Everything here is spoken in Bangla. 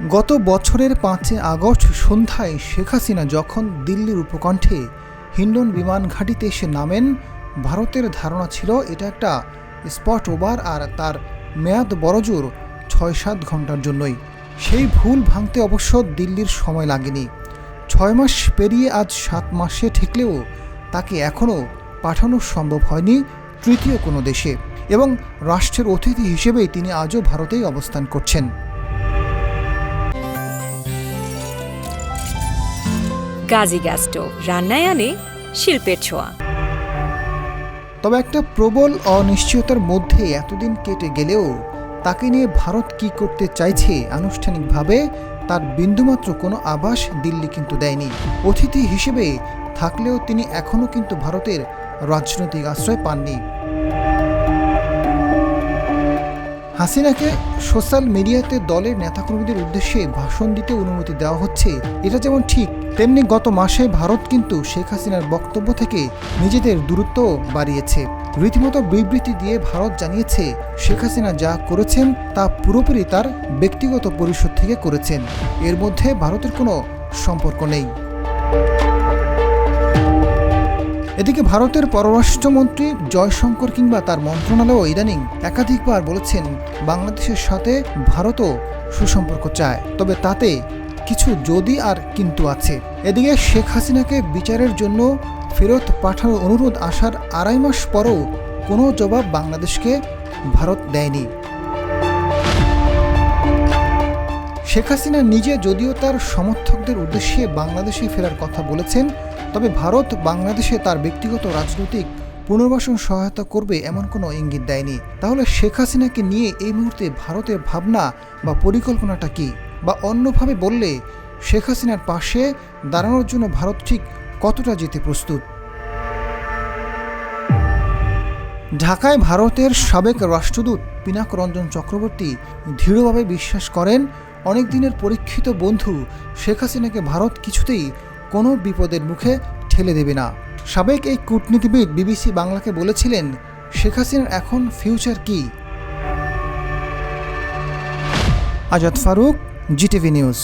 গত বছরের ৫ আগস্ট সন্ধ্যায় শেখ হাসিনা যখন দিল্লির উপকণ্ঠে হিন্ডন বিমান ঘাঁটিতে এসে নামেন, ভারতের ধারণা ছিল এটা একটা স্পট ওভার আর তার মেয়াদ বড়জোর ৬-৭ ঘন্টার জন্যই। সেই ভুল ভাঙতে অবশ্য দিল্লির সময় লাগেনি। ৬ মাস পেরিয়ে আজ ৭ মাসে ঠেকলেও তাকে এখনও পাঠানো সম্ভব হয়নি তৃতীয় কোনো দেশে, এবং রাষ্ট্রের অতিথি হিসেবেই তিনি আজও ভারতেই অবস্থান করছেন। গাজী গ্যাস স্টোভ রান্নায় আনে শিল্পের ছোঁয়া। তবে একটা প্রবল অনিশ্চয়তার মধ্যে এতদিন কেটে গেলেও তাকে নিয়ে ভারত কি করতে চাইছে আনুষ্ঠানিকভাবে তার বিন্দুমাত্র কোনো আভাস দিল্লি কিন্তু দেয়নি। অতিথি হিসেবে থাকলেও তিনি এখনও কিন্তু ভারতের রাজনৈতিক আশ্রয় পাননি। হাসিনাকে সোশ্যাল মিডিয়াতে দলের নেতাকর্মীদের উদ্দেশ্যে ভাষণ দিতে অনুমতি দেওয়া হচ্ছে, এটা যেমন ঠিক, তেমনি গত মাসে ভারত কিন্তু শেখ হাসিনার বক্তব্য থেকে নিজেদের দূরত্ব বাড়িয়েছে। রীতিমতো বিবৃতি দিয়ে ভারত জানিয়েছে শেখ হাসিনা যা করেছেন তা পুরোপুরি তার ব্যক্তিগত পরিষদ থেকে করেছেন, এর মধ্যে ভারতের কোনো সম্পর্ক নেই। এদিকে ভারতের পররাষ্ট্রমন্ত্রী জয়শঙ্কর কিংবা তার মন্ত্রণালয় ইদানিং একাধিকবার বলেছেন বাংলাদেশের সাথে ভারতও সুসম্পর্ক চায়, তবে তাতে কিছু যদি আর কিন্তু আছে। এদিকে শেখ হাসিনাকে বিচারের জন্য ফেরত পাঠানোর অনুরোধ আসার ২.৫ মাস পরও কোনো জবাব বাংলাদেশকে ভারত দেয়নি। শেখ হাসিনা নিজে যদিও তার সমর্থকদের উদ্দেশ্যে বাংলাদেশে ফেরার কথা বলেছেন, তবে ভারত বাংলাদেশে তার ব্যক্তিগত রাজনৈতিক পুনর্বাসন সহায়তা করবে এমন কোনো ইঙ্গিত দেয়নি। তাহলে শেখ হাসিনাকে নিয়ে এই মুহূর্তে ভারতের ভাবনা বা পরিকল্পনাটা কি, বা অন্যভাবে বললে শেখ হাসিনার পাশে দাঁড়ানোর জন্য ভারত ঠিক কতটা যেতে প্রস্তুত? ঢাকায় ভারতের সাবেক রাষ্ট্রদূত পিনাক রঞ্জন চক্রবর্তী দৃঢ়ভাবে বিশ্বাস করেন অনেক দিনের পরীক্ষিত বন্ধু শেখ হাসিনাকে ভারত কিছুতেই কোনো বিপদের মুখে ঠেলে দেবে না। সাবেক এই কূটনীতিবিদ বিবিসি বাংলাকে বলেছিলেন, শেখ হাসিনার এখন ফিউচার কি? Azad Faruk, GTV news.